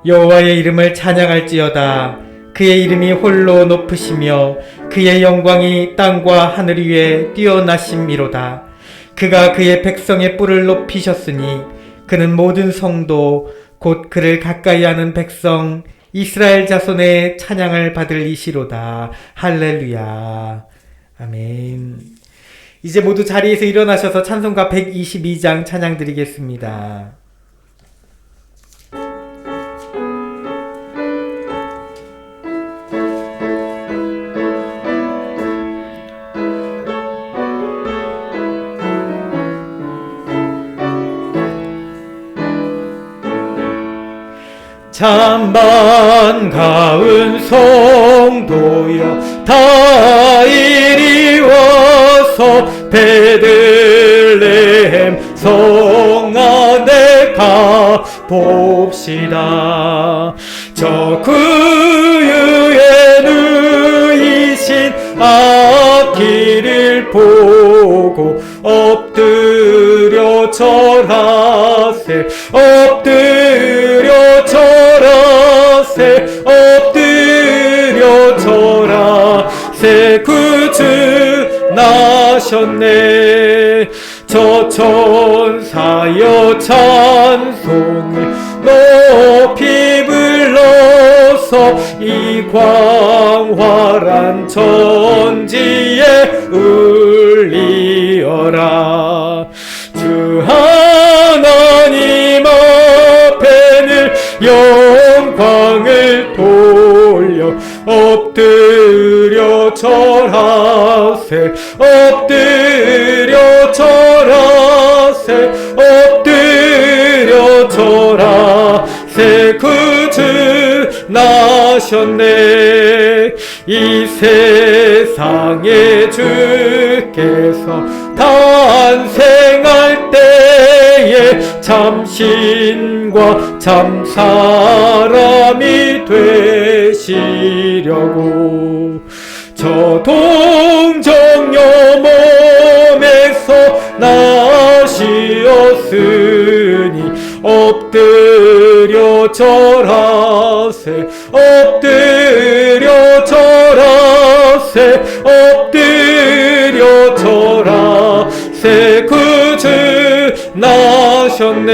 여호와의 이름을 찬양할지어다. 그의 이름이 홀로 높으시며 그의 영광이 땅과 하늘 위에 뛰어나심이로다. 그가 그의 백성의 뿔을 높이셨으니 그는 모든 성도 곧 그를 가까이 하는 백성 이스라엘 자손의 찬양을 받을 이시로다. 할렐루야. 아멘. 이제 모두 자리에서 일어나셔서 찬송가 122장 찬양 드리겠습니다. 참 반가운 성도여 다 이리 와서 베들레헴 성 안에 가봅시다. 저 구유에 누이신 아기를 보고 엎드려 절하세 엎드려 절하세 엎드려 절하세 구주 나셨네. 저 천사여 찬송을 높이 불러서 이 광활한 천지에 울리어라. 주 하나님 앞에는 영광을 돌려 엎드려 절하세 엎드려 절하세 엎드려 절하세 구주 나셨네. 이 세상에 주께서 탄생할 때에 참 신과 참 사람이 되시려고 저 동정녀 몸에서 나시었으니 엎드려 절하세 엎드려 절하세 엎드려 절하세 구주 나셨네.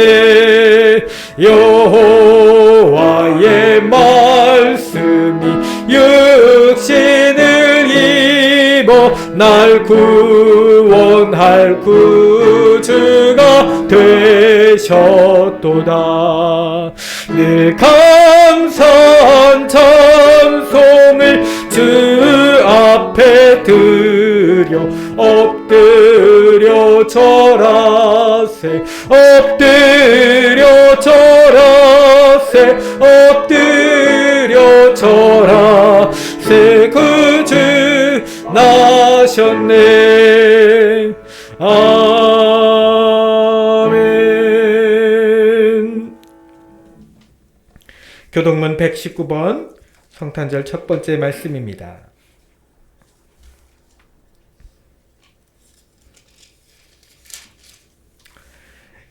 여호와의 말씀이 육신을 입어 날 구원할 구주가 되셨도다. 늘 감사한 찬송을 주 앞에 드려 엎드려 절하세 엎드려 절하세 엎드려 절하세 구주 나셨네. 아멘. 교동문 119번 성탄절 첫 번째 말씀입니다.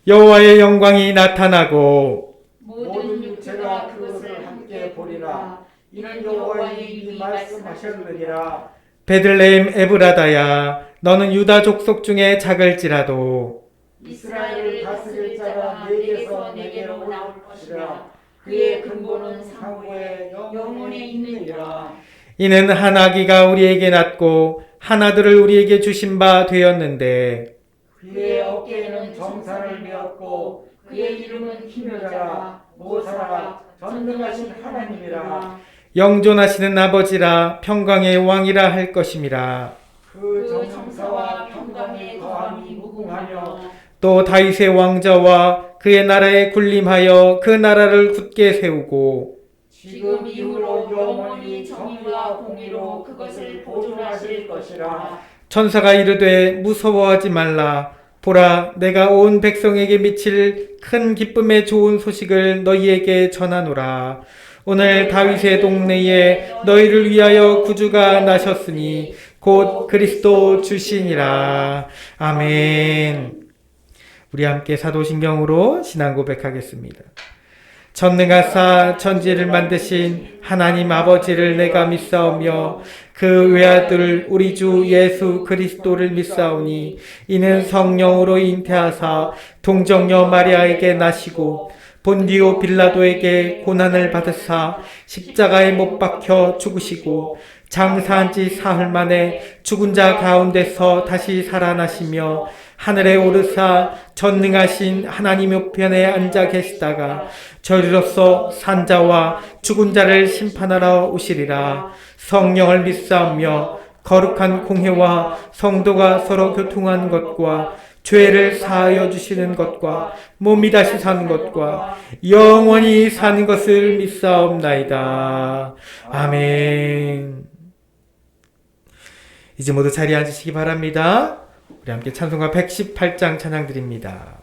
여호와의 영광이 나타나고 모든 육체가 그것을 함께 보리라. 이는 여호와의 입이 말씀하셨느니라. 베들레헴 에브라다야 너는 유다 족속 중에 작을지라도 이스라엘을 다스릴 자가 내게서 내게로 나올 것이라. 그의 근본은 상고에 영원에 있느니라. 이는 한 아기가 우리에게 낳고 한 아들을 우리에게 주신 바 되었는데 그의 어깨에는 정사를 메었고 그의 이름은 기묘자라 모사라 전능하신 하나님이라. 영존하시는 아버지라 평강의 왕이라 할 것임이라. 그 정사와 평강의 거함이 무궁하며 또 다윗의 왕자와 그의 나라에 군림하여 그 나라를 굳게 세우고 지금 이후로 영원히 정의와 공의로 그것을 보존하실 것이라. 천사가 이르되 무서워하지 말라. 보라, 내가 온 백성에게 미칠 큰 기쁨의 좋은 소식을 너희에게 전하노라. 오늘 다윗의 동네에 너희를 위하여 구주가 나셨으니 곧 그리스도 주시니라. 아멘. 우리 함께 사도신경으로 신앙 고백하겠습니다. 전능하사 천지를 만드신 하나님 아버지를 내가 믿사오며 그 외아들 우리 주 예수 그리스도를 믿사오니 이는 성령으로 잉태하사 동정녀 마리아에게 나시고 본디오 빌라도에게 고난을 받으사 십자가에 못 박혀 죽으시고 장사한 지 사흘 만에 죽은 자 가운데서 다시 살아나시며 하늘에 오르사 전능하신 하나님 우편에 앉아 계시다가 저리로서 산자와 죽은 자를 심판하러 오시리라. 성령을 믿사오며 거룩한 공회와 성도가 서로 교통하는 것과 죄를 사하여 주시는 것과 몸이 다시 사는 것과 영원히 사는 것을 믿사옵나이다. 아멘. 이제 모두 자리에 앉으시기 바랍니다. 우리 함께 찬송가 118장 찬양 드립니다.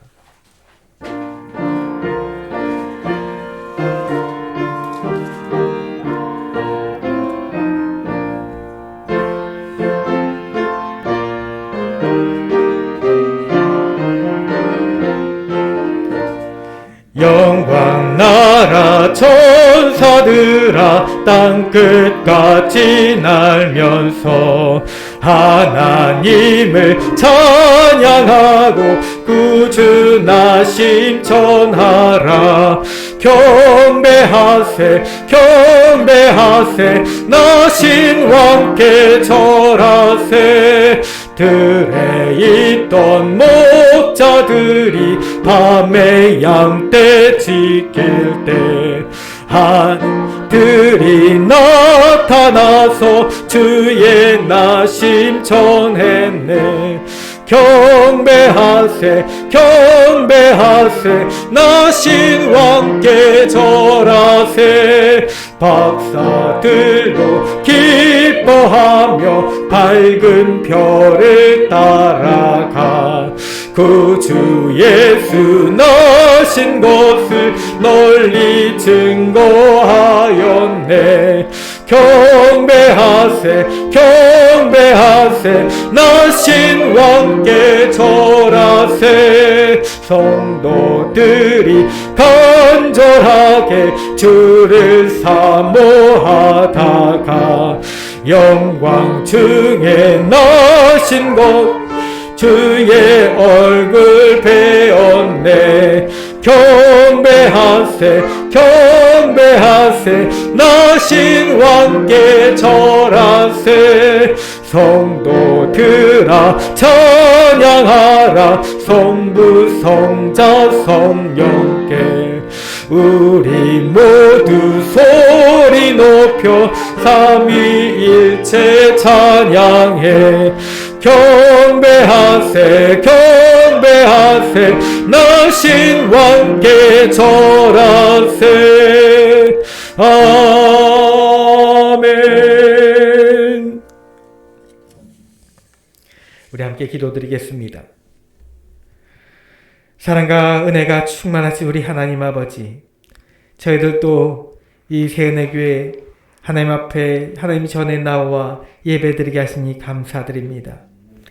영광 나라 천사들아 땅끝까지 날면서 하나님을 찬양하고 구주나심 전하라. 경배하세 경배하세 나신 왕께 절하세. 들에 있던 목자들이 밤에 양떼 지킬 때 하늘이 나타나서 주의 나심 전했네. 경배하세 경배하세 나신 왕께 절하세. 박사들도 기뻐하며 밝은 별을 따라가 구주 예수 나신 것을 널리 증거하였네. 경배하세 경배하세 나신 왕께 절하세. 성도들이 간절하게 주를 사모하다가 영광 중에 나신 것 주의 얼굴 배웠네. 경배하세 경배하세 나신 왕께 절하세. 성도들아 찬양하라 성부 성자 성령께 우리 모두 소리 높여 삼위일체 찬양해. 경배하세 경배하세 나신 왕께 절하세. 아멘. 우리 함께 기도드리겠습니다. 사랑과 은혜가 충만하신 우리 하나님 아버지, 저희들도 이 새은혜교회 하나님 앞에 하나님 전에 나와 예배드리게 하시니 감사드립니다.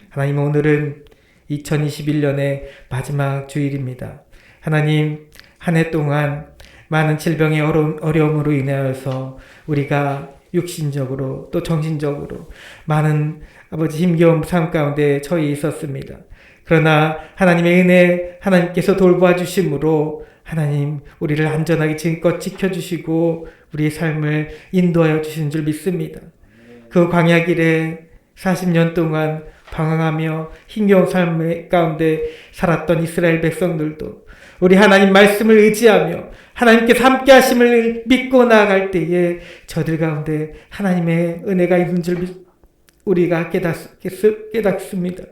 하나님, 오늘은 2021년의 마지막 주일입니다. 하나님, 한 해 동안 많은 질병의 어려움으로 인하여서 우리가 육신적으로 또 정신적으로 많은 아버지 힘겨운 삶 가운데 처해 있었습니다. 그러나 하나님의 은혜, 하나님께서 돌보아 주심으로 하나님 우리를 안전하게 지금껏 지켜주시고 우리의 삶을 인도하여 주신 줄 믿습니다. 그 광야 길에 40년 동안 방황하며 힘겨운 삶 가운데 살았던 이스라엘 백성들도 우리 하나님 말씀을 의지하며 하나님께서 함께 하심을 믿고 나아갈 때에 저들 가운데 하나님의 은혜가 있는 줄 우리가 깨닫습니다.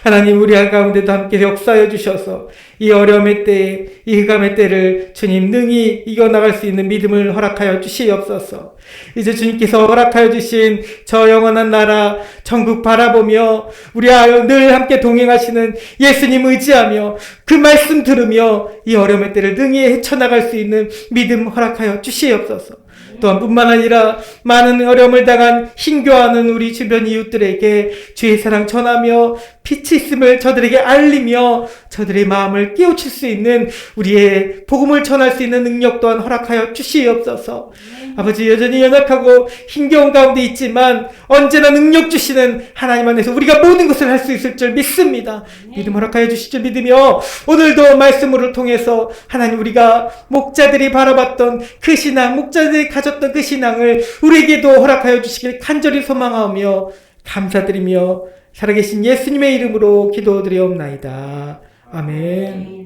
하나님, 우리 가운데도 함께 역사하여 주셔서 이 어려움의 때에, 이 흑암의 때를 주님 능히 이겨나갈 수 있는 믿음을 허락하여 주시옵소서. 이제 주님께서 허락하여 주신 저 영원한 나라 천국 바라보며 우리와 늘 함께 동행하시는 예수님 의지하며 그 말씀 들으며 이 어려움의 때를 능히 헤쳐나갈 수 있는 믿음 허락하여 주시옵소서. 또한 뿐만 아니라 많은 어려움을 당한 힘겨워하는 우리 주변 이웃들에게 주의 사랑 전하며 빛이 있음을 저들에게 알리며 저들의 마음을 깨우칠 수 있는 우리의 복음을 전할 수 있는 능력 또한 허락하여 주시옵소서. 아버지, 여전히 연약하고 힘겨운 가운데 있지만 언제나 능력 주시는 하나님 안에서 우리가 모든 것을 할 수 있을 줄 믿습니다. 믿음 허락하여 주실 줄 믿으며 오늘도 말씀으로 통해서 하나님, 우리가 목자들이 바라봤던 그 신앙, 목자들이 가졌던 그 신앙을 우리에게도 허락하여 주시길 간절히 소망하며 감사드리며 살아계신 예수님의 이름으로 기도드리옵나이다. 아멘.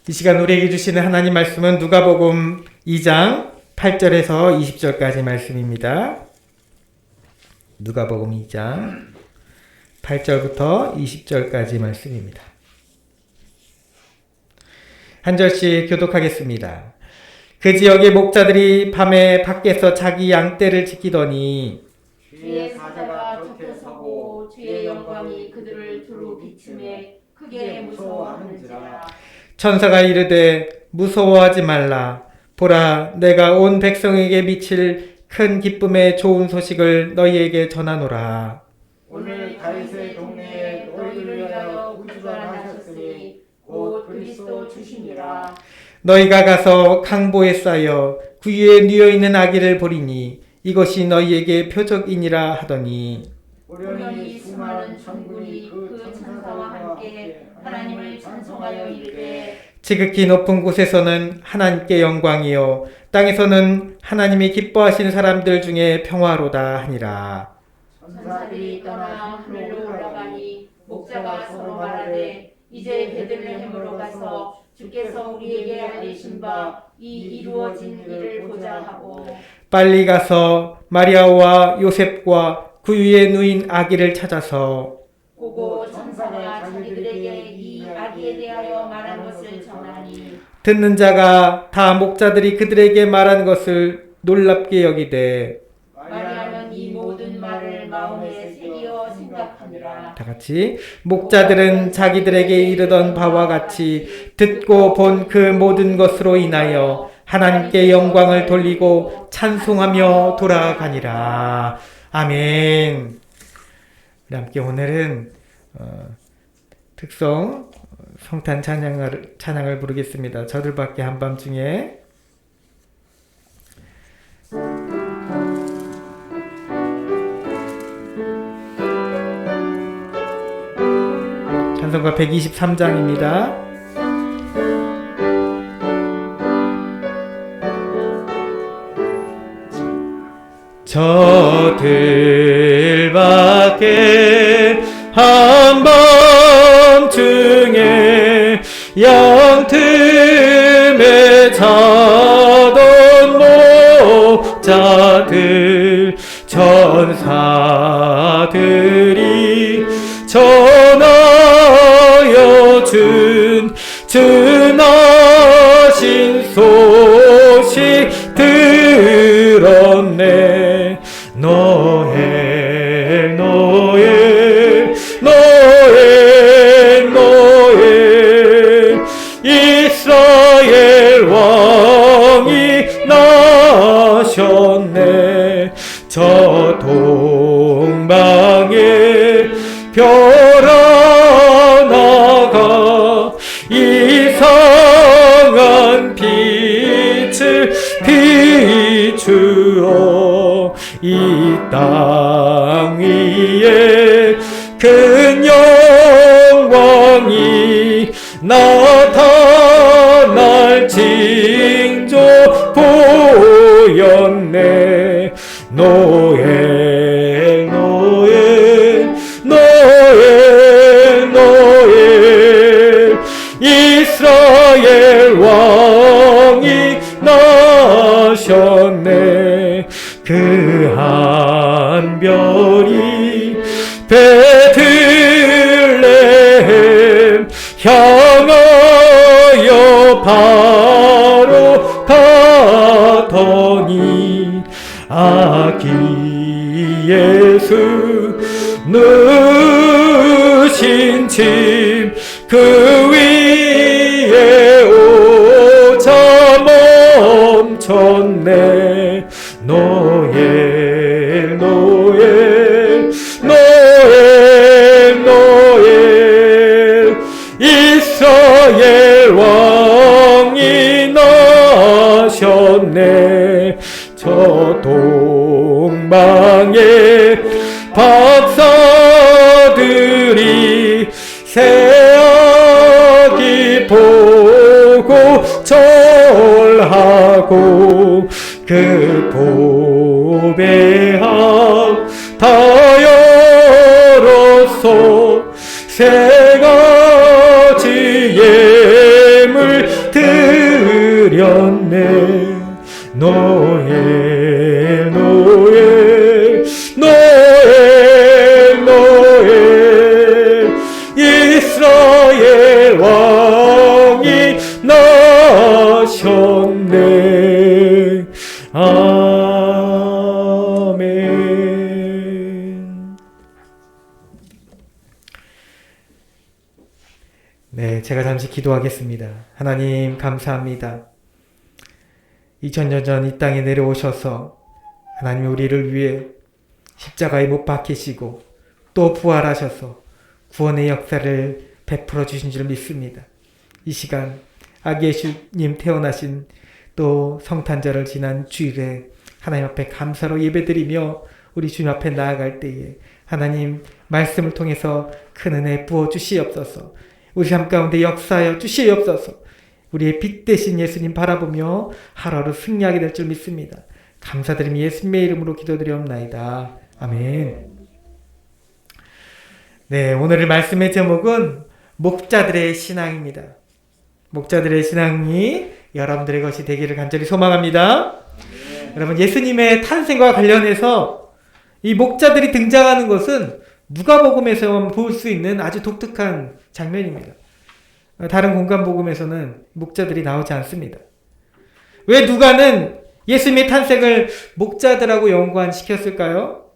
이 시간 우리에게 주시는 하나님 말씀은 누가복음 2장 8절에서 20절까지 말씀입니다. 누가복음 2장 8절부터 20절까지 말씀입니다. 한 절씩 교독하겠습니다. 그 지역의 목자들이 밤에 밖에서 자기 양떼를 지키더니 주의 사자가 곁에 서고 주의 영광이 그들을 두루 비추매 크게 무서워하는지라. 천사가 이르되 무서워하지 말라. 보라, 내가 온 백성에게 미칠 큰 기쁨의 좋은 소식을 너희에게 전하노라. 오늘 다윗의 동네에 너희를 위하여 구주가 나셨으니 곧 그리스도 주시니라. 너희가 가서 강보에 쌓여 구유에 누워있는 아기를 보리니 이것이 너희에게 표적이니라 하더니 우연히 수많은 천군이 그 천사와 함께 하나님을 찬송하여 이르되 지극히 높은 곳에서는 하나님께 영광이요 땅에서는 하나님이 기뻐하시는 사람들 중에 평화로다 하니라. 천사들이 떠나 하늘로 올라가니 목자가 서로 말하되 이제 베들레헴으로 가서 주께서 우리에게 알리신 바 이 이루어진 일을 보자 하고 빨리 가서 마리아와 요셉과 구유에 누인 아기를 찾아서 보고 천사가 자기들에게 이 아기에 대하여 말한 것을 전하니 듣는 자가 다 목자들이 그들에게 말한 것을 놀랍게 여기되 마리아는 이 모든 말을 마음에 새기어 생각하니라. 다 같이 목자들은 자기들에게 이르던 바와 같이 듣고 본 그 모든 것으로 인하여 하나님께 영광을 돌리고 찬송하며 돌아가니라. 아멘. 우리 함께 오늘은 특성 성탄 찬양을 부르겠습니다. 저들밖에 한밤중에. 찬송가 123장입니다. 저들밖에 한밤중에 양틈에 자던 목자들 천사들이 전하여 준 증하신 소식 들었네. 노엘 노엘 노엘 노엘 이스라엘 왕이 나셨네. 저 동방에 별 하나가 이상한 빛을 비추어 이 땅 위에 큰 영광이 나타날 징조 보였네. 노엘 노엘 노엘 노엘 이스라엘 왕이 나셨네. 그 한 별이 베들레헴 향하 바로 가더니 아기 예수 누신 짐 그 위에 오자 멈췄네. 노엘 노엘 노엘 노엘 이스라엘 왕이 나셨네. 저 동방의 박사들이 새아기 보고 절하고 그 보배함 다 열었소. 세 가지 예물 드렸네. 노엘 노엘 노엘 노엘 이스라엘 왕이 나셨네. 아멘. 네, 제가 잠시 기도하겠습니다. 하나님 감사합니다. 2000년 전 이 땅에 내려오셔서 하나님 우리를 위해 십자가에 못 박히시고 또 부활하셔서 구원의 역사를 베풀어 주신 줄 믿습니다. 이 시간 아기 예수님 태어나신 또 성탄절을 지난 주일에 하나님 앞에 감사로 예배드리며 우리 주님 앞에 나아갈 때에 하나님 말씀을 통해서 큰 은혜 부어 주시옵소서. 우리 삶 가운데 역사하여 주시옵소서. 우리의 빛 대신 예수님 바라보며 하루하루 승리하게 될 줄 믿습니다. 감사드리며 예수님의 이름으로 기도드리옵나이다. 아멘. 네, 오늘의 말씀의 제목은 목자들의 신앙입니다. 목자들의 신앙이 여러분들의 것이 되기를 간절히 소망합니다. 여러분, 예수님의 탄생과 관련해서 이 목자들이 등장하는 것은 누가복음에서만 볼 수 있는 아주 독특한 장면입니다. 다른 공간복음에서는 목자들이 나오지 않습니다. 왜 누가는 예수님의 탄생을 목자들하고 연관시켰을까요?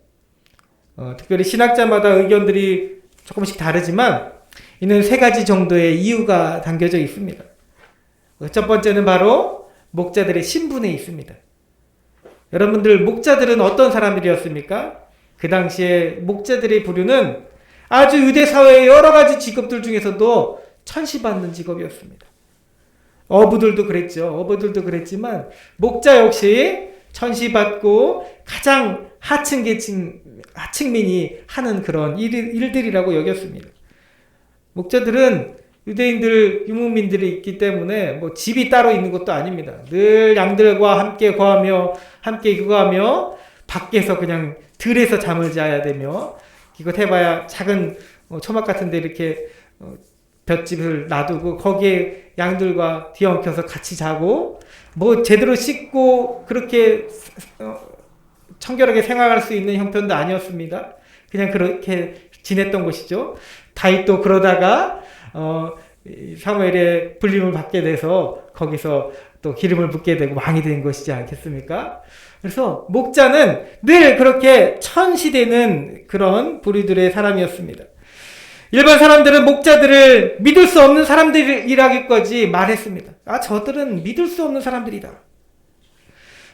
특별히 신학자마다 의견들이 조금씩 다르지만 이는 세 가지 정도의 이유가 담겨져 있습니다. 첫 번째는 바로 목자들의 신분에 있습니다. 여러분들, 목자들은 어떤 사람들이었습니까? 그 당시에 목자들의 부류는 아주 유대 사회의 여러 가지 직업들 중에서도 천시받는 직업이었습니다. 어부들도 그랬죠. 어부들도 그랬지만 목자 역시 천시받고 가장 하층 계층, 하층민이 하는 그런 일들이라고 여겼습니다. 목자들은 유대인들, 유목민들이 있기 때문에 뭐 집이 따로 있는 것도 아닙니다. 늘 양들과 함께 거하며 함께 휴가하며 밖에서 그냥 들에서 잠을 자야 되며, 이것 해봐야 작은 초막 같은 데 이렇게 볏집을 놔두고 거기에 양들과 뒤엉켜서 같이 자고, 뭐 제대로 씻고 그렇게 청결하게 생활할 수 있는 형편도 아니었습니다. 그냥 그렇게 지냈던 것이죠. 다윗도 그러다가 사무엘의 불림을 받게 돼서 거기서 또 기름을 붓게 되고 왕이 된 것이지 않겠습니까? 그래서 목자는 늘 그렇게 천시되는 그런 부류들의 사람이었습니다. 일반 사람들은 목자들을 믿을 수 없는 사람들이라기까지 말했습니다. 아, 저들은 믿을 수 없는 사람들이다.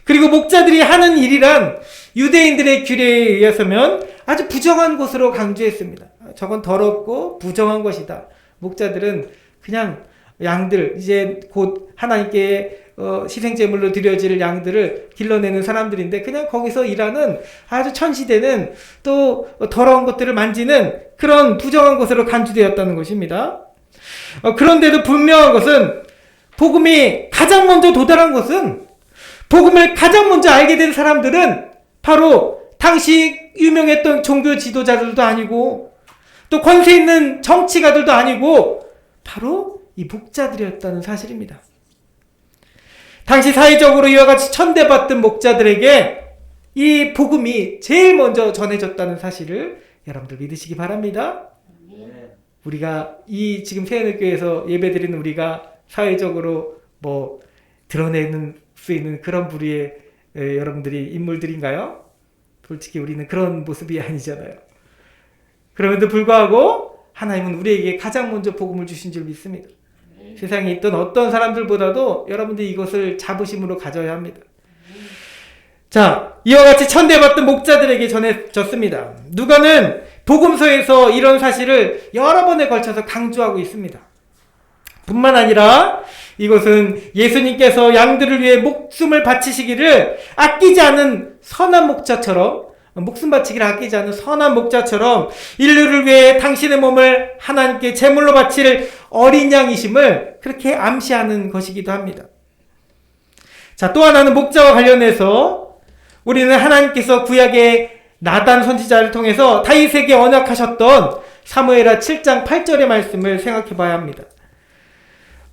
그리고 목자들이 하는 일이란 유대인들의 규례에 의해서면 아주 부정한 것으로 강조했습니다. 저건 더럽고 부정한 것이다. 목자들은 그냥 양들, 이제 곧 하나님께 희생제물로 드려질 양들을 길러내는 사람들인데 그냥 거기서 일하는 아주 천시되는 또 더러운 것들을 만지는 그런 부정한 것으로 간주되었다는 것입니다. 그런데도 분명한 것은 복음이 가장 먼저 도달한 것은, 복음을 가장 먼저 알게 된 사람들은 바로 당시 유명했던 종교 지도자들도 아니고 또 권세 있는 정치가들도 아니고 바로 이 목자들이었다는 사실입니다. 당시 사회적으로 이와 같이 천대받던 목자들에게 이 복음이 제일 먼저 전해졌다는 사실을 여러분들 믿으시기 바랍니다. 우리가 이 지금 세연교회에서 예배드리는 우리가 사회적으로 뭐 드러내는 수 있는 그런 부류의 여러분들이 인물들인가요? 솔직히 우리는 그런 모습이 아니잖아요. 그럼에도 불구하고 하나님은 우리에게 가장 먼저 복음을 주신 줄 믿습니다. 세상에 있던 어떤 사람들보다도 여러분들이 이것을 자부심으로 가져야 합니다. 자, 이와 같이 천대받던 목자들에게 전해졌습니다. 누가는 복음서에서 이런 사실을 여러 번에 걸쳐서 강조하고 있습니다. 뿐만 아니라 이것은 예수님께서 양들을 위해 목숨을 바치시기를 아끼지 않은 선한 목자처럼, 목숨 바치기를 아끼지 않은 선한 목자처럼 인류를 위해 당신의 몸을 하나님께 제물로 바칠 어린 양이심을 그렇게 암시하는 것이기도 합니다. 자, 또 하나는 목자와 관련해서 우리는 하나님께서 구약의 나단 선지자를 통해서 다윗에게 언약하셨던 사무엘하 7장 8절의 말씀을 생각해 봐야 합니다.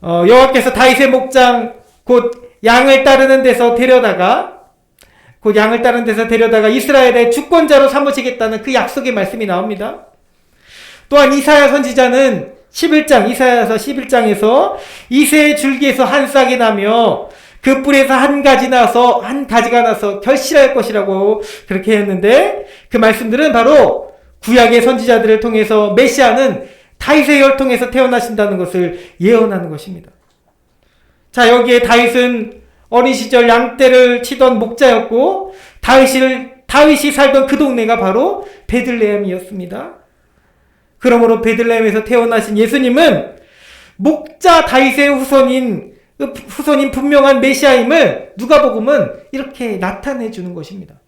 여호와께서 다윗의 목장 곧 양을 따르는 데서 데려다가 이스라엘의 주권자로 삼으시겠다는 그 약속의 말씀이 나옵니다. 또한 이사야 선지자는 이사야서 11장에서 이새의 줄기에서 한 싹이 나며 그 뿔에서 한 가지가 나서 결실할 것이라고 그렇게 했는데, 그 말씀들은 바로 구약의 선지자들을 통해서 메시아는 다윗의 혈통에서 태어나신다는 것을 예언하는 것입니다. 자, 여기에 다윗은 어린 시절 양떼를 치던 목자였고 다윗이 살던 그 동네가 바로 베들레헴이었습니다. 그러므로 베들레헴에서 태어나신 예수님은 목자 다윗의 후손인 분명한 메시아임을 누가복음은 이렇게 나타내 주는 것입니다.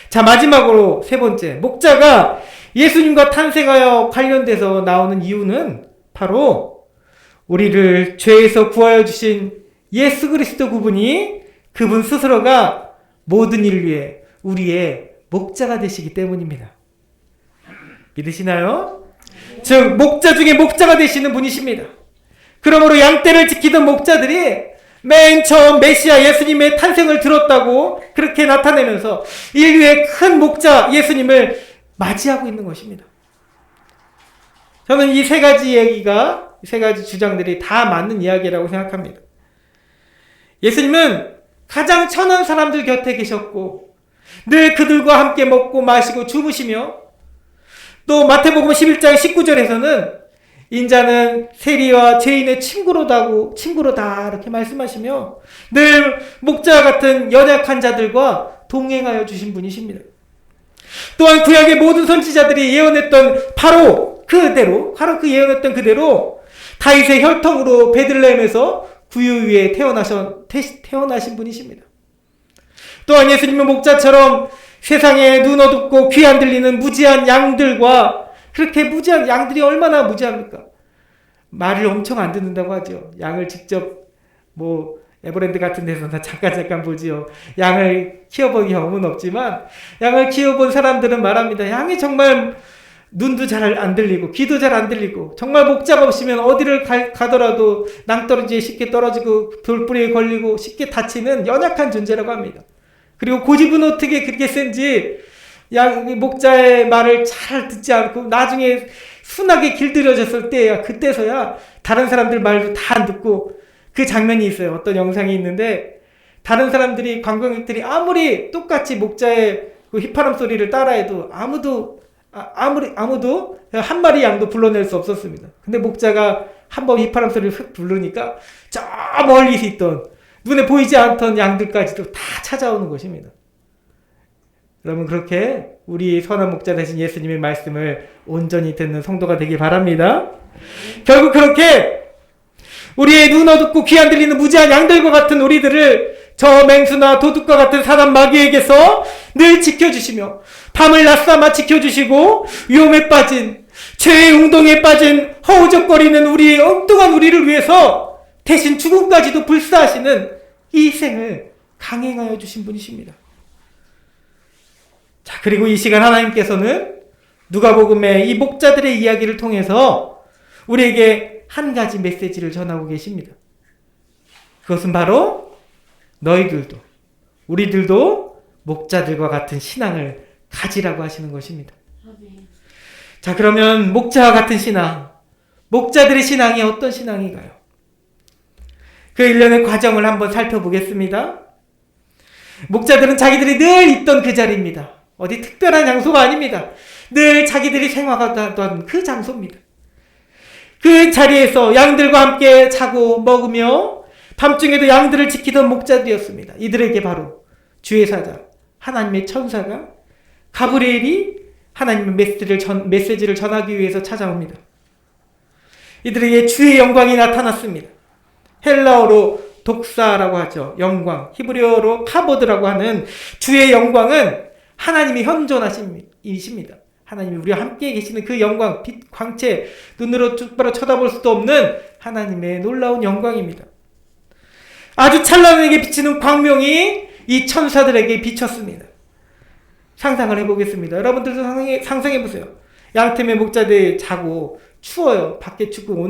자, 마지막으로 세 번째, 목자가 예수님과 탄생하여 관련돼서 나오는 이유는 바로 우리를 죄에서 구하여 주신 예수 그리스도 그분 스스로가 모든 일을 위해 우리의 목자가 되시기 때문입니다. 믿으시나요? 즉 목자 중에 목자가 되시는 분이십니다. 그러므로 양떼를 지키던 목자들이 맨 처음 메시아 예수님의 탄생을 들었다고 그렇게 나타내면서 인류의 큰 목자 예수님을 맞이하고 있는 것입니다. 저는 이 세 가지 주장들이 다 맞는 이야기라고 생각합니다. 예수님은 가장 천한 사람들 곁에 계셨고 늘 그들과 함께 먹고 마시고 주무시며, 또 마태복음 11장 19절에서는 인자는 세리와 죄인의 친구로다 이렇게 말씀하시며 늘 목자와 같은 연약한 자들과 동행하여 주신 분이십니다. 또한 구약의 모든 선지자들이 예언했던 바로 그 예언했던 그대로 다윗의 혈통으로 베들레헴에서 구유 위에 태어나신 분이십니다. 또한 예수님은 목자처럼 세상에 눈 어둡고 귀 안 들리는 무지한 양들과, 그렇게 무지한 양들이 얼마나 무지합니까? 말을 엄청 안 듣는다고 하죠. 양을 직접 에버랜드 같은 데서 잠깐 보지요. 양을 키워본 경험은 없지만 양을 키워본 사람들은 말합니다. 양이 정말 눈도 잘 안 들리고 귀도 잘 안 들리고 정말 목자가 없으면 어디를 가더라도 낭떠러지에 쉽게 떨어지고 돌뿌리에 걸리고 쉽게 다치는 연약한 존재라고 합니다. 그리고 고집은 어떻게 그렇게 센지 목자의 말을 잘 듣지 않고 나중에 순하게 길들여졌을 때야, 그때서야 다른 사람들 말도 다 안 듣고, 그 장면이 있어요. 어떤 영상이 있는데 다른 관광객들이 아무리 똑같이 목자의 그 휘파람 소리를 따라해도 아무도 한 마리 양도 불러낼 수 없었습니다. 근데 목자가 한번 휘파람 소리를 휙 부르니까 저 멀리 있던 눈에 보이지 않던 양들까지도 다 찾아오는 것입니다. 여러분, 그렇게 우리 선한 목자 되신 예수님의 말씀을 온전히 듣는 성도가 되길 바랍니다. 결국 그렇게 우리의 눈 어둡고 귀 안 들리는 무지한 양들과 같은 우리들을 저 맹수나 도둑과 같은 사단 마귀에게서 늘 지켜주시며 밤을 낮삼아 지켜주시고 위험에 빠진, 죄의 웅동에 빠진 허우적거리는 우리의 엉뚱한 우리를 위해서 대신 죽음까지도 불사하시는 이 생을 강행하여 주신 분이십니다. 자, 그리고 이 시간 하나님께서는 누가복음의 이 목자들의 이야기를 통해서 우리에게 한 가지 메시지를 전하고 계십니다. 그것은 바로 우리들도 목자들과 같은 신앙을 가지라고 하시는 것입니다. 자, 그러면 목자와 같은 신앙, 목자들의 신앙이 어떤 신앙인가요? 그 일련의 과정을 한번 살펴보겠습니다. 목자들은 자기들이 늘 있던 그 자리입니다. 어디 특별한 장소가 아닙니다. 늘 자기들이 생활하던 그 장소입니다. 그 자리에서 양들과 함께 자고 먹으며 밤중에도 양들을 지키던 목자들이었습니다. 이들에게 바로 주의 사자, 하나님의 천사가 가브리엘이 하나님의 메시지를 전하기 위해서 찾아옵니다. 이들에게 주의 영광이 나타났습니다. 헬라어로 독사라고 하죠. 영광. 히브리어로 카보드라고 하는 주의 영광은 하나님이 현존하심이십니다. 하나님이 우리와 함께 계시는 그 영광, 빛, 광채, 눈으로 똑바로 쳐다볼 수도 없는 하나님의 놀라운 영광입니다. 아주 찬란하게 비치는 광명이 이 천사들에게 비쳤습니다. 상상을 해보겠습니다. 여러분들도 상상해보세요. 양팀의 목자들 자고 추워요. 밖에 춥고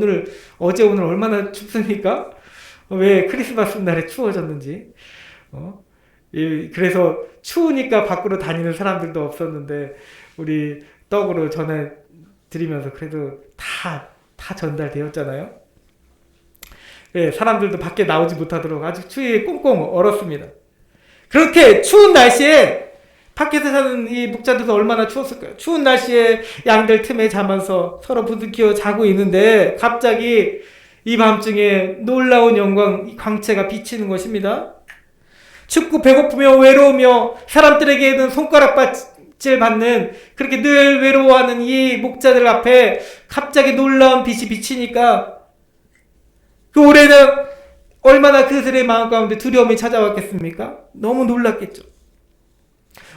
어제 오늘 얼마나 춥습니까? 왜 크리스마스 날에 추워졌는지. 그래서 추우니까 밖으로 다니는 사람들도 없었는데 우리 떡으로 전해드리면서 그래도 다 전달되었잖아요. 네, 사람들도 밖에 나오지 못하도록 아주 추위에 꽁꽁 얼었습니다. 그렇게 추운 날씨에 밖에서 사는 이 목자들도 얼마나 추웠을까요? 추운 날씨에 양들 틈에 자면서 서로 부둥켜 자고 있는데 갑자기 이 밤중에 놀라운 영광, 이 광채가 비치는 것입니다. 춥고 배고프며 외로우며 사람들에게는 손가락질 받는 그렇게 늘 외로워하는 이 목자들 앞에 갑자기 놀라운 빛이 비치니까 그 올해는 얼마나 그들의 마음 가운데 두려움이 찾아왔겠습니까? 너무 놀랐겠죠.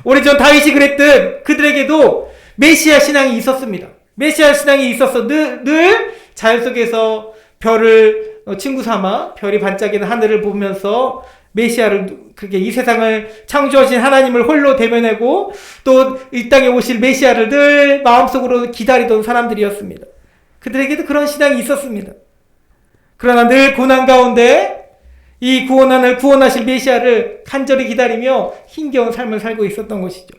오래전 다윗이 그랬듯 그들에게도 메시아 신앙이 있었습니다. 메시아 신앙이 있어서 늘 자연 속에서 별을 친구 삼아 별이 반짝이는 하늘을 보면서 메시아를 그렇게 이 세상을 창조하신 하나님을 홀로 대면하고 또 이 땅에 오실 메시아를 늘 마음속으로 기다리던 사람들이었습니다. 그들에게도 그런 신앙이 있었습니다. 그러나 늘 고난 가운데 이 구원하실 메시아를 간절히 기다리며 힘겨운 삶을 살고 있었던 것이죠.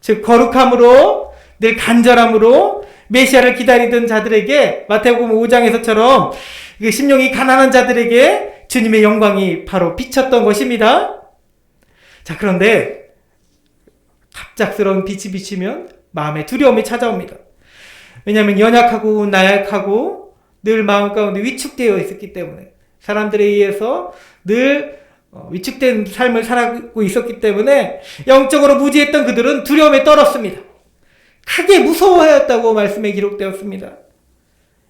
즉 거룩함으로 늘 간절함으로 메시아를 기다리던 자들에게 마태복음 5장에서처럼 심령이 가난한 자들에게 주님의 영광이 바로 비쳤던 것입니다. 자, 그런데 갑작스러운 빛이 비치면 마음에 두려움이 찾아옵니다. 왜냐하면 연약하고 나약하고 늘 마음 가운데 위축되어 있었기 때문에 사람들에 의해서 늘 위축된 삶을 살아가고 있었기 때문에 영적으로 무지했던 그들은 두려움에 떨었습니다. 크게 무서워하였다고 말씀에 기록되었습니다.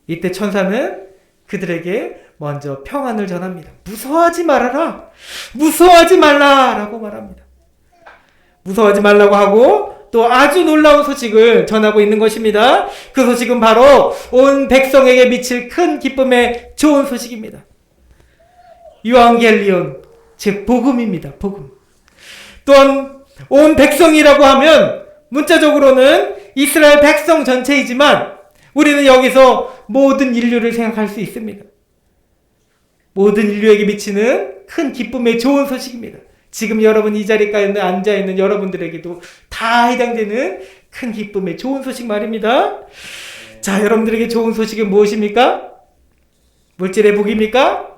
이때 천사는 그들에게 먼저 평안을 전합니다. 무서워하지 말아라. 무서워하지 말라라고 말합니다. 무서워하지 말라고 하고 또 아주 놀라운 소식을 전하고 있는 것입니다. 그 소식은 바로 온 백성에게 미칠 큰 기쁨의 좋은 소식입니다. 유앙겔리온, 즉 복음입니다. 복음. 또한 온 백성이라고 하면 문자적으로는 이스라엘 백성 전체이지만 우리는 여기서 모든 인류를 생각할 수 있습니다. 모든 인류에게 미치는 큰 기쁨의 좋은 소식입니다. 지금 여러분 이 자리에 앉아있는 여러분들에게도 다 해당되는 큰 기쁨의 좋은 소식 말입니다. 자, 여러분들에게 좋은 소식은 무엇입니까? 물질의 복입니까?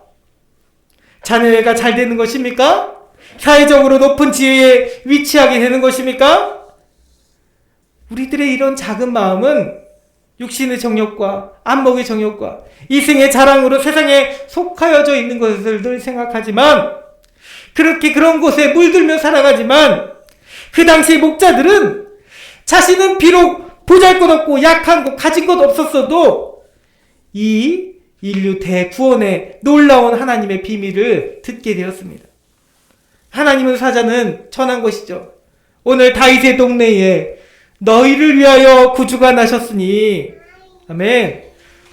자녀가 잘 되는 것입니까? 사회적으로 높은 지위에 위치하게 되는 것입니까? 우리들의 이런 작은 마음은 육신의 정욕과 안목의 정욕과 이생의 자랑으로 세상에 속하여져 있는 것을 늘 생각하지만 그렇게 그런 곳에 물들며 살아가지만 그 당시 목자들은 자신은 비록 보잘것없고 약한 것 가진 것 없었어도 이 인류 대구원의 놀라운 하나님의 비밀을 듣게 되었습니다. 하나님의 사자는 전한 것이죠. 오늘 다윗의 동네에 너희를 위하여 구주가 나셨으니 아멘.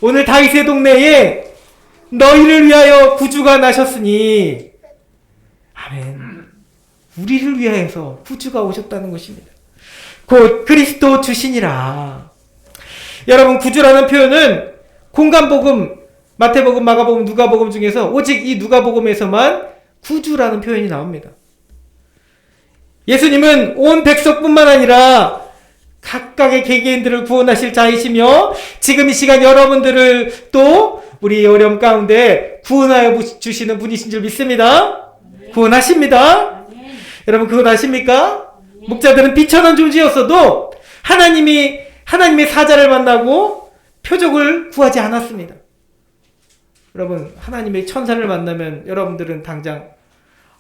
오늘 다윗의 동네에 너희를 위하여 구주가 나셨으니 아멘. 우리를 위하여서 구주가 오셨다는 것입니다. 곧 그리스도 주시니라. 여러분, 구주라는 표현은 공간복음, 마태복음, 마가복음, 누가복음 중에서 오직 이 누가복음에서만 구주라는 표현이 나옵니다. 예수님은 온 백성뿐만 아니라 각각의 개개인들을 구원하실 자이시며 지금 이 시간 여러분들을 또 우리 어려움 가운데 구원하여 주시는 분이신 줄 믿습니다. 구원하십니다. 여러분 그거 아십니까? 목자들은 비천한 존재였어도 하나님의 사자를 만나고 표적을 구하지 않았습니다. 여러분 하나님의 천사를 만나면 여러분들은 당장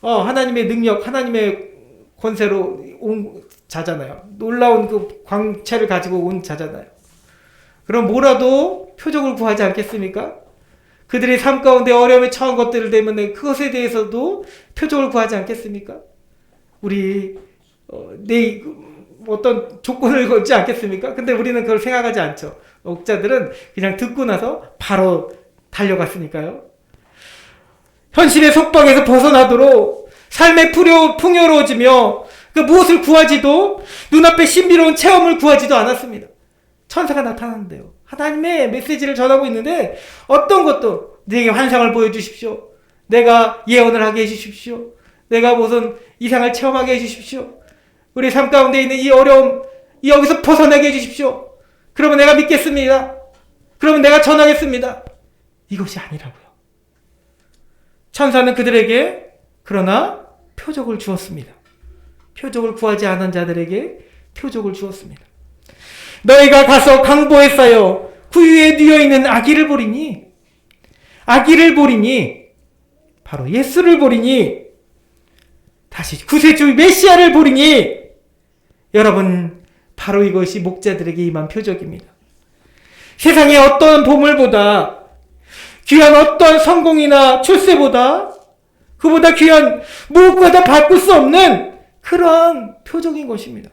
하나님의 능력, 하나님의 권세로 온 자잖아요. 놀라운 그 광채를 가지고 온 자잖아요. 그럼 뭐라도 표적을 구하지 않겠습니까? 그들의 삶 가운데 어려움에 처한 것들 때문에 그것에 대해서도 표적을 구하지 않겠습니까? 우리 어떤 조건을 걸지 않겠습니까? 근데 우리는 그걸 생각하지 않죠. 목자들은 그냥 듣고 나서 바로 달려갔으니까요. 현실의 속박에서 벗어나도록 삶의 풍요로워지며 그 무엇을 구하지도 눈앞에 신비로운 체험을 구하지도 않았습니다. 천사가 나타났는데요. 하나님의 메시지를 전하고 있는데 어떤 것도 내게 환상을 보여주십시오. 내가 예언을 하게 해주십시오. 내가 무슨 이상을 체험하게 해주십시오. 우리 삶 가운데 있는 이 어려움 여기서 벗어나게 해주십시오. 그러면 내가 믿겠습니다. 그러면 내가 전하겠습니다. 이것이 아니라고요. 천사는 그들에게 그러나 표적을 주었습니다. 표적을 구하지 않은 자들에게 표적을 주었습니다. 너희가 가서 강보에 쌓여 구유에 뉘어있는 아기를 보리니 바로 예수를 보리니 다시 구세주 메시아를 보리니 여러분 바로 이것이 목자들에게 임한 표적입니다. 세상의 어떤 보물보다 귀한 어떤 성공이나 출세보다 그보다 귀한 무엇보다 바꿀 수 없는 그러한 표적인 것입니다.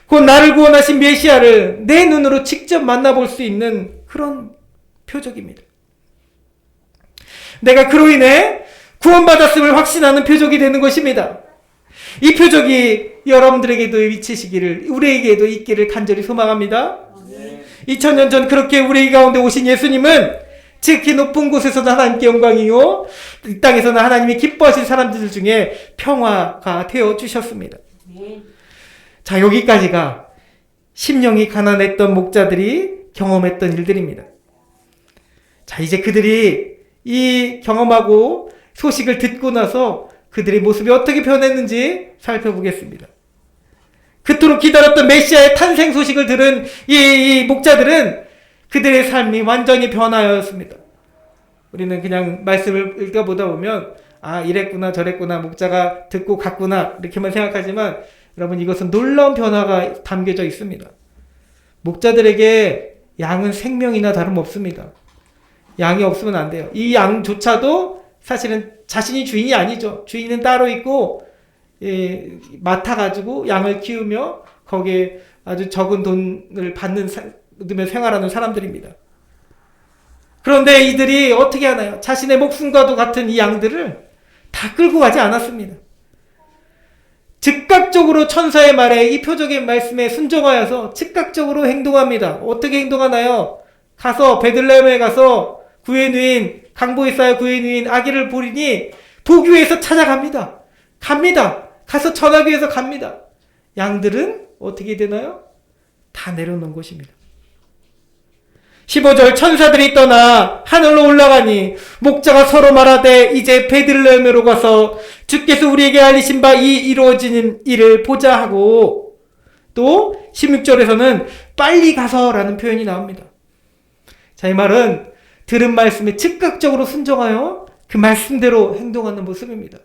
곧 나를 구원하신 메시아를 내 눈으로 직접 만나볼 수 있는 그런 표적입니다. 내가 그로 인해 구원받았음을 확신하는 표적이 되는 것입니다. 이 표적이 여러분들에게도 미치시기를 우리에게도 있기를 간절히 소망합니다. 2000년 전 그렇게 우리 가운데 오신 예수님은 지극히 높은 곳에서는 하나님께 영광이요 이 땅에서는 하나님이 기뻐하신 사람들 중에 평화가 되어 주셨습니다. 자, 여기까지가 심령이 가난했던 목자들이 경험했던 일들입니다. 자, 이제 그들이 이 경험하고 소식을 듣고 나서 그들의 모습이 어떻게 변했는지 살펴보겠습니다. 그토록 기다렸던 메시아의 탄생 소식을 들은 이 목자들은 그들의 삶이 완전히 변화였습니다. 우리는 그냥 말씀을 읽어보다 보면 이랬구나 저랬구나 목자가 듣고 갔구나 이렇게만 생각하지만 여러분 이것은 놀라운 변화가 담겨져 있습니다. 목자들에게 양은 생명이나 다름없습니다. 양이 없으면 안 돼요. 이 양조차도 사실은 자신이 주인이 아니죠. 주인은 따로 있고 맡아가지고 양을 키우며 거기에 아주 적은 돈을 받으며 생활하는 사람들입니다. 그런데 이들이 어떻게 하나요? 자신의 목숨과도 같은 이 양들을 다 끌고 가지 않았습니다. 즉각적으로 천사의 말에 이 표적의 말씀에 순종하여서 즉각적으로 행동합니다. 어떻게 행동하나요? 가서 베들레헴에 가서 구에 누인 강보에 쌓여 구에 누인 아기를 보리니 보기 위해서 찾아갑니다. 가서 전하기 위해서 갑니다. 양들은 어떻게 되나요? 다 내려놓은 것입니다. 15절 천사들이 떠나 하늘로 올라가니 목자가 서로 말하되 이제 베들레헴으로 가서 주께서 우리에게 알리신 바 이 이루어지는 일을 보자 하고 또 16절에서는 빨리 가서라는 표현이 나옵니다. 자, 이 말은 들은 말씀에 즉각적으로 순종하여 그 말씀대로 행동하는 모습입니다.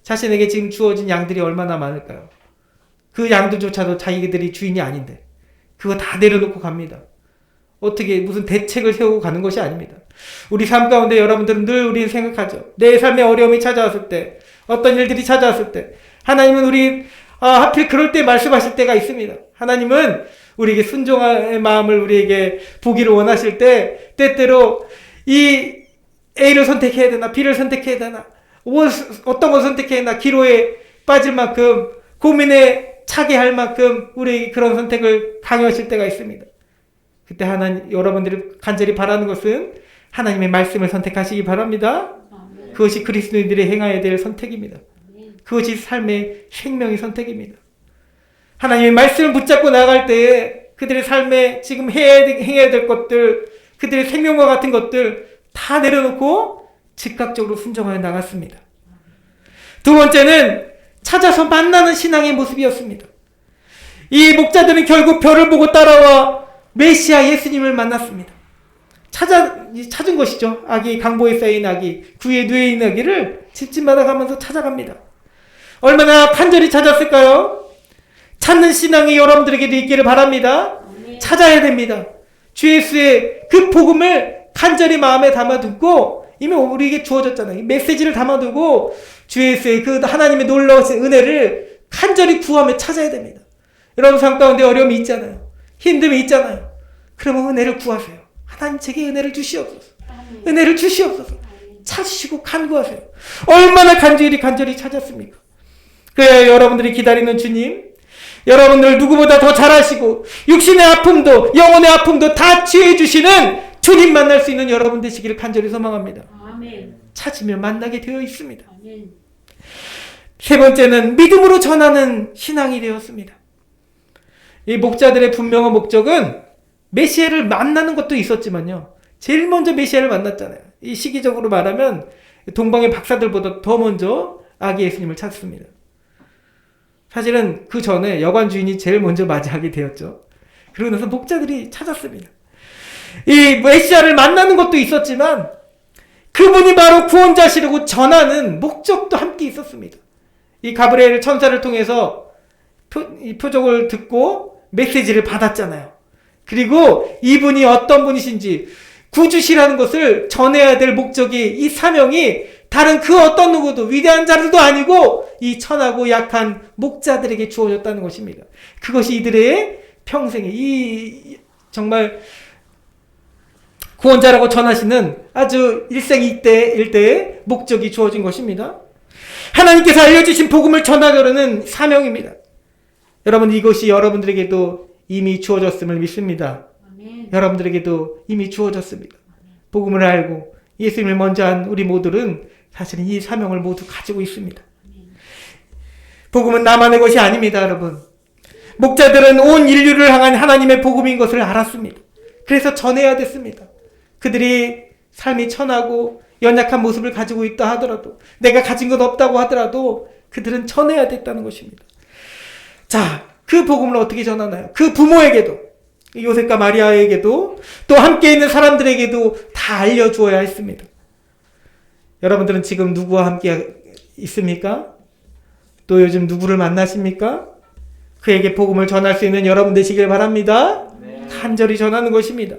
자신에게 지금 주어진 양들이 얼마나 많을까요? 그 양들조차도 자기들이 주인이 아닌데 그거 다 내려놓고 갑니다. 어떻게 무슨 대책을 세우고 가는 것이 아닙니다. 우리 삶 가운데 여러분들은 늘 우리는 생각하죠. 내 삶에 어려움이 찾아왔을 때 어떤 일들이 찾아왔을 때 하나님은 우리 하필 그럴 때 말씀하실 때가 있습니다. 하나님은 우리에게 순종의 마음을 우리에게 보기를 원하실 때 때때로 이 A를 선택해야 되나 B를 선택해야 되나 어떤 걸 선택해야 되나 기로에 빠질 만큼 고민에 차게 할 만큼 우리에게 그런 선택을 강요하실 때가 있습니다. 그때 여러분들이 간절히 바라는 것은 하나님의 말씀을 선택하시기 바랍니다. 그것이 그리스도인들이 행해야 될 선택입니다. 그것이 삶의 생명의 선택입니다. 하나님의 말씀을 붙잡고 나아갈 때에 그들의 삶에 지금 행해야 될 것들 그들의 생명과 같은 것들 다 내려놓고 즉각적으로 순종하여 나갔습니다. 두 번째는 찾아서 만나는 신앙의 모습이었습니다. 이 목자들은 결국 별을 보고 따라와 메시아 예수님을 만났습니다. 찾은 것이죠. 아기, 강보에 쌓인 아기, 구에 누워있는 아기를 집집마다 가면서 찾아갑니다. 얼마나 간절히 찾았을까요? 찾는 신앙이 여러분들에게도 있기를 바랍니다. 찾아야 됩니다. 주 예수의 그 복음을 간절히 마음에 담아두고 이미 우리에게 주어졌잖아요. 메시지를 담아두고 주 예수의 그 하나님의 놀라우신 은혜를 간절히 구하며 찾아야 됩니다. 여러분 삶 가운데 어려움이 있잖아요. 힘듦이 있잖아요. 그러면 은혜를 구하세요. 하나님 제게 은혜를 주시옵소서. 은혜를 주시옵소서. 찾으시고 간구하세요. 얼마나 간절히 찾았습니까? 그래야 여러분들이 기다리는 주님, 여러분들 누구보다 더 잘하시고 육신의 아픔도 영혼의 아픔도 다 치유해 주시는 주님 만날 수 있는 여러분 되시기를 간절히 소망합니다. 아멘. 찾으면 만나게 되어 있습니다. 아멘. 세 번째는 믿음으로 전하는 신앙이 되었습니다. 이 목자들의 분명한 목적은 메시아를 만나는 것도 있었지만요. 제일 먼저 메시아를 만났잖아요. 이 시기적으로 말하면 동방의 박사들보다 더 먼저 아기 예수님을 찾습니다. 사실은 그 전에 여관 주인이 제일 먼저 맞이하게 되었죠. 그러고 나서 목자들이 찾았습니다. 이 메시아를 만나는 것도 있었지만 그분이 바로 구원자시라고 전하는 목적도 함께 있었습니다. 이 가브리엘 천사를 통해서 이 표적을 듣고 메시지를 받았잖아요. 그리고 이분이 어떤 분이신지 구주시라는 것을 전해야 될 목적이, 이 사명이 다른 그 어떤 누구도 위대한 자들도 아니고 이 천하고 약한 목자들에게 주어졌다는 것입니다. 그것이 이들의 평생에 이 정말 구원자라고 전하시는 아주 일생일대의 목적이 주어진 것입니다. 하나님께서 알려주신 복음을 전하려는 사명입니다. 여러분, 이것이 여러분들에게도 이미 주어졌음을 믿습니다. 아멘. 여러분들에게도 이미 주어졌습니다. 복음을 알고 예수님을 먼저 한 우리 모두는 사실은 이 사명을 모두 가지고 있습니다. 복음은 나만의 것이 아닙니다, 여러분. 목자들은 온 인류를 향한 하나님의 복음인 것을 알았습니다. 그래서 전해야 됐습니다. 그들이 삶이 천하고 연약한 모습을 가지고 있다 하더라도, 내가 가진 것 없다고 하더라도 그들은 전해야 됐다는 것입니다. 자, 그 복음을 어떻게 전하나요? 그 부모에게도, 요셉과 마리아에게도, 또 함께 있는 사람들에게도 다 알려주어야 했습니다. 여러분들은 지금 누구와 함께 있습니까? 또 요즘 누구를 만나십니까? 그에게 복음을 전할 수 있는 여러분 되시길 바랍니다. 간절히 전하는 것입니다.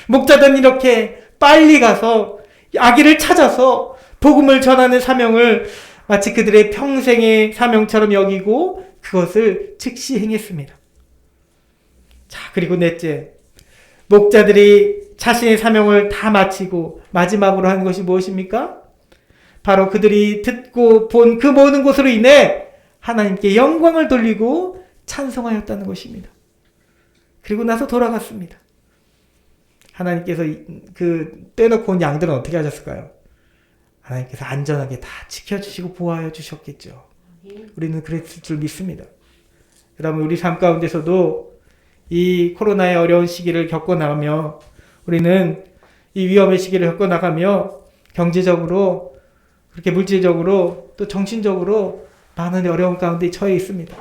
목자들은 이렇게 빨리 가서 아기를 찾아서 복음을 전하는 사명을 마치 그들의 평생의 사명처럼 여기고 그것을 즉시 행했습니다. 자, 그리고 넷째, 목자들이 자신의 사명을 다 마치고 마지막으로 하는 것이 무엇입니까? 바로 그들이 듣고 본 그 모든 것으로 인해 하나님께 영광을 돌리고 찬송하였다는 것입니다. 그리고 나서 돌아갔습니다. 하나님께서 그 떼놓고 온 양들은 어떻게 하셨을까요? 하나님께서 안전하게 다 지켜주시고 보호하여 주셨겠죠. 우리는 그랬을 줄 믿습니다. 여러분, 우리 삶 가운데서도 이 코로나의 어려운 시기를 겪어나가며 우리는 이 위험의 시기를 겪어나가며 경제적으로, 그렇게 물질적으로, 또 정신적으로 많은 어려움 가운데 처해 있습니다.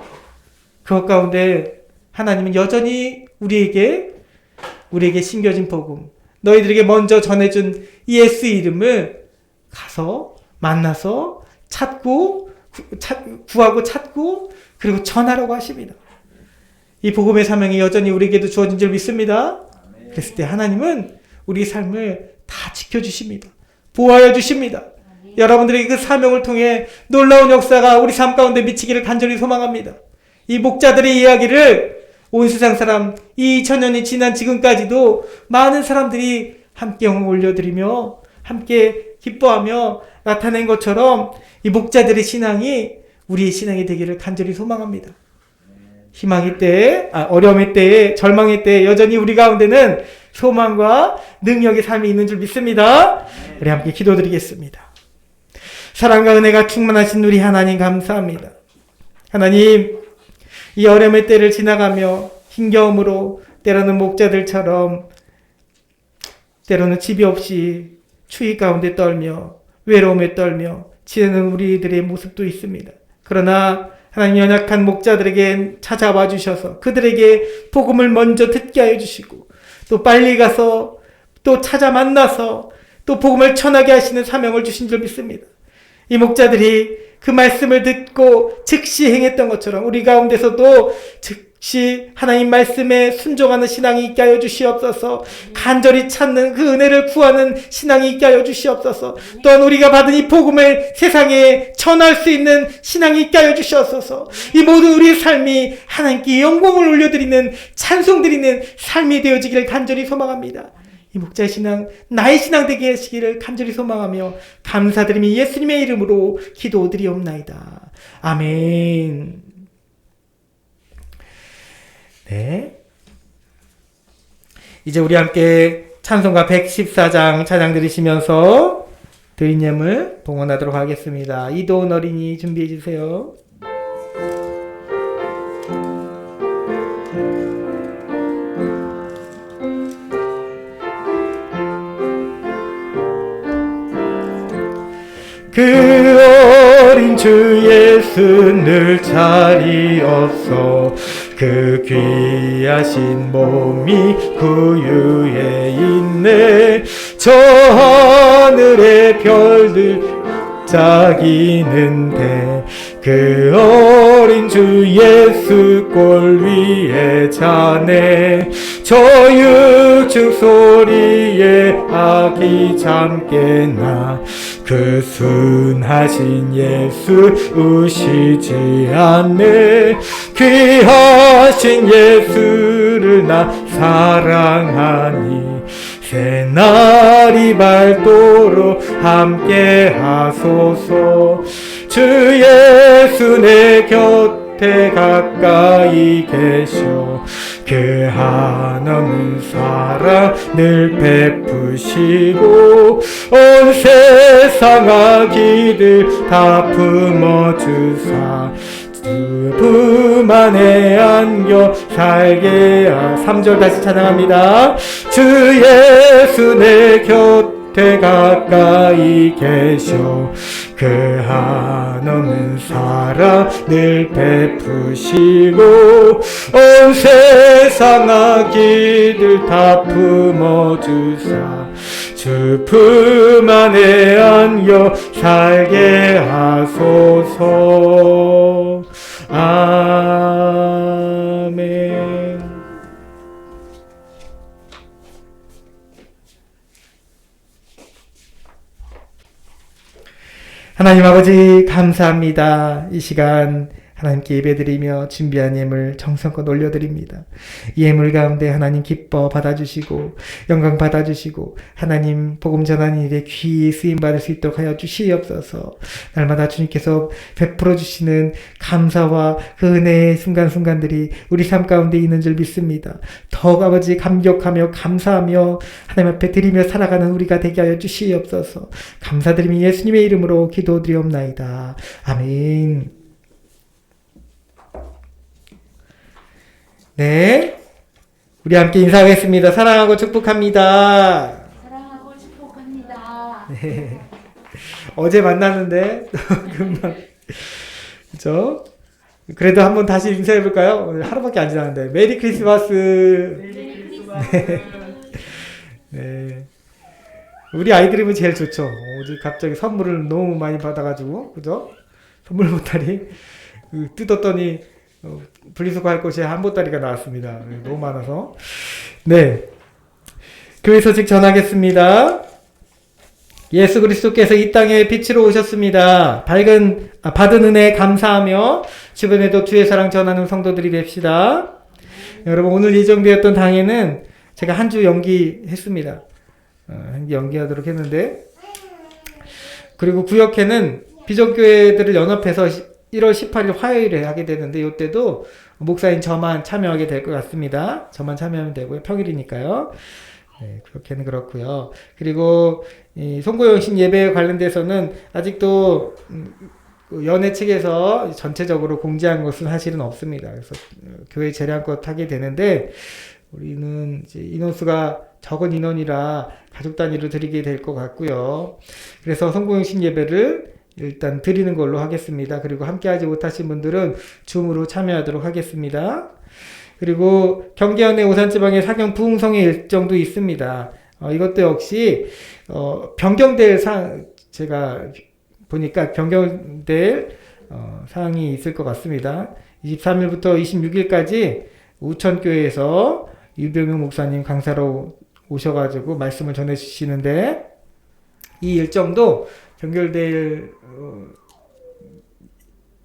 그것 가운데 하나님은 여전히 우리에게 심겨진 복음, 너희들에게 먼저 전해준 예수 이름을 가서 만나서 구하고 찾고 그리고 전하라고 하십니다. 이 복음의 사명이 여전히 우리에게도 주어진 줄 믿습니다. 그랬을 때 하나님은 우리 삶을 다 지켜주십니다. 보호하여 주십니다. 여러분들에게 그 사명을 통해 놀라운 역사가 우리 삶 가운데 미치기를 간절히 소망합니다. 이 목자들의 이야기를 온 세상 사람, 이 2000년이 지난 지금까지도 많은 사람들이 함께 영광 올려드리며 함께 기뻐하며 나타낸 것처럼 이 목자들의 신앙이 우리의 신앙이 되기를 간절히 소망합니다. 희망의 때에, 어려움의 때에, 절망의 때에 여전히 우리 가운데는 소망과 능력의 삶이 있는 줄 믿습니다. 우리 함께 기도드리겠습니다. 사랑과 은혜가 충만하신 우리 하나님 감사합니다. 하나님, 이 어려움의 때를 지나가며 힘겨움으로 때로는 목자들처럼 때로는 집이 없이 추위 가운데 떨며 외로움에 떨며 지내는 우리들의 모습도 있습니다. 그러나 하나님 연약한 목자들에게 찾아와 주셔서 그들에게 복음을 먼저 듣게 하여 주시고 또 빨리 가서 또 찾아 만나서 또 복음을 전하게 하시는 사명을 주신 줄 믿습니다. 이 목자들이 그 말씀을 듣고 즉시 행했던 것처럼 우리 가운데서도 즉시 하나님 말씀에 순종하는 신앙이 있게 하여 주시옵소서. 간절히 찾는 그 은혜를 구하는 신앙이 있게 하여 주시옵소서. 또한 우리가 받은 이 복음을 세상에 전할 수 있는 신앙이 있게 하여 주시옵소서. 이 모든 우리의 삶이 하나님께 영광을 올려드리는 찬송드리는 삶이 되어지기를 간절히 소망합니다. 이 목자의 신앙, 나의 신앙 되게 하시기를 간절히 소망하며 감사드리며 예수님의 이름으로 기도드리옵나이다. 아멘. 네. 이제 우리 함께 찬송가 114장 찬양 들으시면서 드린 예물 봉헌하도록 하겠습니다. 이도훈 어린이 준비해 주세요. 그 어린 주 예수 늘 자리 없어 그 귀하신 몸이 구유에 있네. 저 하늘의 별들 반짝이는데 그 어린 주 예수 골 위에 자네. 저 육축 소리에 아기 잠 깨나 그 순하신 예수 우시지 않네. 귀하신 예수를 나 사랑하니 새날이 밝도록 함께 하소서. 주 예수 내 곁에 가까이 계셔 그 한없는 사랑 늘 베푸시고 온 세상 악기들 다 품어주사 품 안에 안겨 살게 하. 3절 다시 찬양합니다. 주 예수 내 곁에 가까이 계셔 그 한없는 사랑 늘 베푸시고 온 세상 악기들 다 품어주사 주 품 안에 안겨 살게 하소서. 아멘. 하나님 아버지 감사합니다. 이 시간 하나님께 예배드리며 준비한 예물 정성껏 올려드립니다. 이 예물 가운데 하나님 기뻐 받아주시고 영광 받아주시고 하나님 복음 전하는 일에 귀히 쓰임받을 수 있도록 하여 주시옵소서. 날마다 주님께서 베풀어 주시는 감사와 그 은혜의 순간순간들이 우리 삶 가운데 있는 줄 믿습니다. 더욱 아버지 감격하며 감사하며 하나님 앞에 드리며 살아가는 우리가 되게 하여 주시옵소서. 감사드리며 예수님의 이름으로 기도드리옵나이다. 아멘. 네, 우리 함께 인사하겠습니다. 사랑하고 축복합니다. 사랑하고 축복합니다. 네. 어제 만났는데 금방 그죠? 그래도 한번 다시 인사해 볼까요? 오늘 하루밖에 안 지났는데 메리 크리스마스. 메리 크리스마스. 네, 우리 아이들이면 제일 좋죠. 어제 갑자기 선물을 너무 많이 받아가지고 그죠? 선물 보따리 뜯었더니 분리수거 할 곳에 한 보따리가 나왔습니다. 너무 많아서. 네, 교회 소식 전하겠습니다. 예수 그리스도께서 이 땅에 빛으로 오셨습니다. 받은 은혜 감사하며 주변에도 주의 사랑 전하는 성도들이 됩시다. 여러분, 오늘 예정되었던 당에는 제가 한 주 연기했습니다. 연기하도록 했는데, 그리고 구역회는 비전교회들을 연합해서 1월 18일 화요일에 하게 되는데 이때도 목사인 저만 참여하게 될 것 같습니다. 저만 참여하면 되고요. 평일이니까요. 네, 그렇게는 그렇고요. 그리고 이 송고영신 예배에 관련돼서는 아직도 연회 측에서 전체적으로 공지한 것은 사실은 없습니다. 그래서 교회 재량껏 하게 되는데 우리는 이제 인원수가 적은 인원이라 가족 단위로 드리게 될 것 같고요. 그래서 성공식 예배를 일단 드리는 걸로 하겠습니다. 그리고 함께하지 못하신 분들은 줌으로 참여하도록 하겠습니다. 그리고 경계현의 오산지방에 사경 부흥성의 일정도 있습니다. 이것도 역시 변경될 제가 보니까 변경될 사항이 있을 것 같습니다. 23일부터 26일까지 우천교회에서 유병용 목사님 강사로 오셔가지고 말씀을 전해주시는데 이 일정도 변경될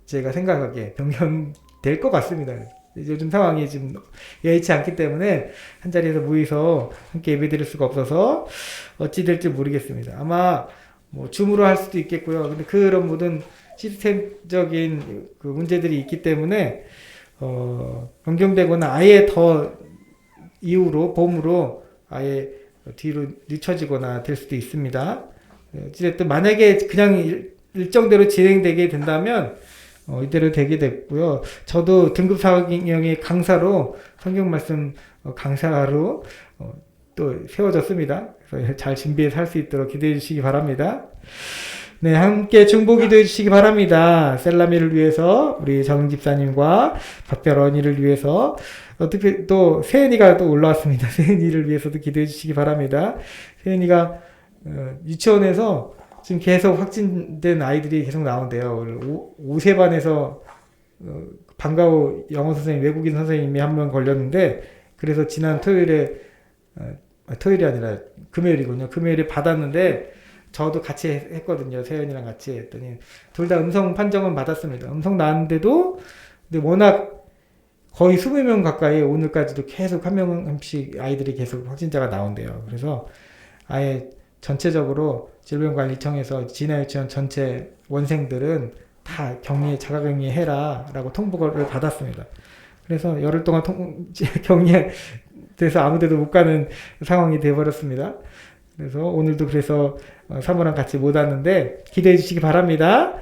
제가 생각하기에 변경될 것 같습니다. 요즘 상황이 지금 여의치 않기 때문에 한 자리에서 모여서 함께 예배드릴 수가 없어서 어찌 될지 모르겠습니다. 아마 뭐 줌으로 할 수도 있겠고요. 근데 그런 모든 시스템적인 그 문제들이 있기 때문에 변경되거나 아예 더 이후로 봄으로 아예 뒤로 늦춰지거나 될 수도 있습니다. 어쨌든 만약에 그냥 일정대로 진행되게 된다면 이대로 되게 됐고요. 저도 등급 4학년의 강사로 성경 말씀 강사로 또 세워졌습니다. 그래서 잘 준비해서 할 수 있도록 기대해 주시기 바랍니다. 네, 함께 중보 기도해 주시기 바랍니다. 셀라미를 위해서 우리 정 집사님과 박별 언니를 위해서 어떻게 또 세은이가 또 올라왔습니다. 세은이를 위해서도 기도해 주시기 바랍니다. 세은이가 유치원에서 지금 계속 확진된 아이들이 계속 나온대요. 오세반에서 방과후 영어 선생님, 외국인 선생님이 한 명 걸렸는데 그래서 지난 토요일이 아니라 금요일이군요. 금요일에 받았는데 저도 같이 했거든요. 세연이랑 같이 했더니 둘 다 음성 판정은 받았습니다. 음성 나왔는데도 근데 워낙 거의 20명 가까이 오늘까지도 계속 한 명씩 아이들이 계속 확진자가 나온대요. 그래서 아예 전체적으로 질병관리청에서 진화 유치원 전체 원생들은 다 자가격리 해라 라고 통보를 받았습니다. 그래서 열흘 동안 격리에 돼서 아무데도 못 가는 상황이 되어버렸습니다. 그래서 오늘도 그래서 사모랑 같이 못 왔는데 기대해 주시기 바랍니다.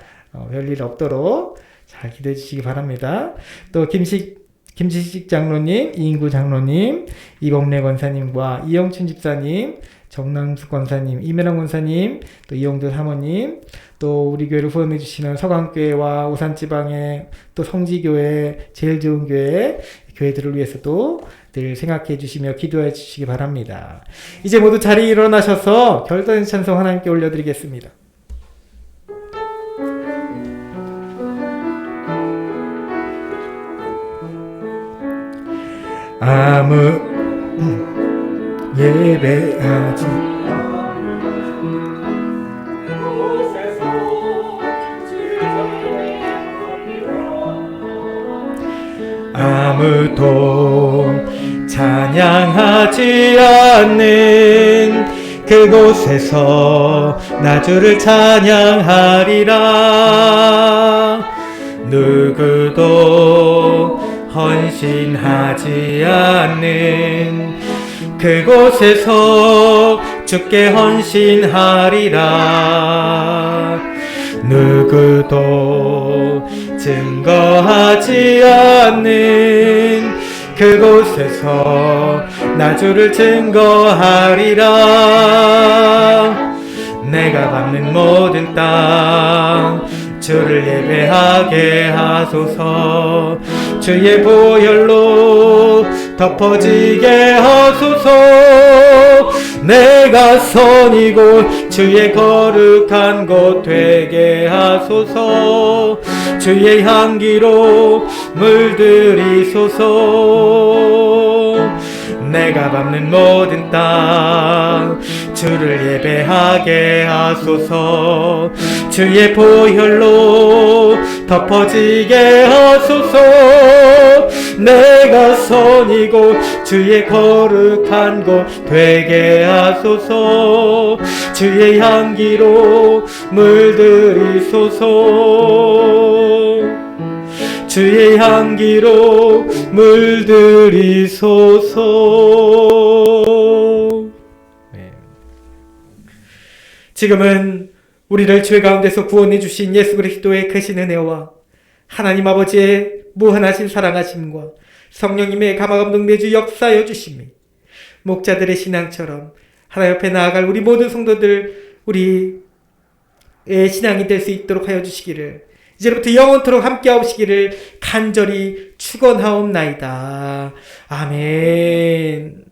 별일 없도록 잘 기대해 주시기 바랍니다. 또 김지식 장로님, 이인구 장로님, 이봉래 권사님과 이영춘 집사님, 정남숙 권사님, 이면환 권사님, 또 이용도 사모님, 또 우리 교회를 후원해 주시는 서강교회와 오산지방의 또 성지교회, 제일 좋은 교회, 교회들을 위해서도 늘 생각해 주시며 기도해 주시기 바랍니다. 이제 모두 자리에 일어나셔서 결단 찬송 하나님께 올려드리겠습니다. 아무 예배하지 아무도 찬양하지 않는 그곳에서 나 주를 찬양하리라. 누구도 헌신하지 않는 그곳에서 주께 헌신하리라. 누구도 증거하지 않는 그곳에서 나 주를 증거하리라. 내가 밟는 모든 땅 주를 예배하게 하소서. 주의 보혈로 덮어지게 하소서. 내가 선이고 주의 거룩한 곳 되게 하소서. 주의 향기로 물들이소서. 내가 밟는 모든 땅 주를 예배하게 하소서. 주의 보혈로 덮어지게 하소서. 내가 선이고 주의 거룩한 곳 되게 하소서. 주의 향기로 물들이소서. 주의 향기로 물들이소서. 네. 지금은 우리를 죄 가운데서 구원해 주신 예수 그리스도의 크신 은혜와 하나님 아버지의 무한하신 사랑하심과 성령님의 감화감동 내주 역사여 주심이 목자들의 신앙처럼 하나님 앞에 나아갈 우리 모든 성도들 우리의 신앙이 될 수 있도록 하여 주시기를 이제부터 영원토록 함께 하시기를 간절히 축원하옵나이다. 아멘.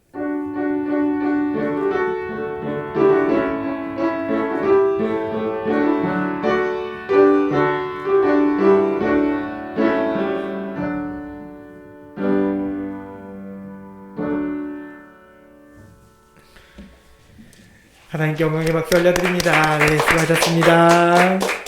하나님께 영광의 박수 올려드립니다. 네, 수고하셨습니다.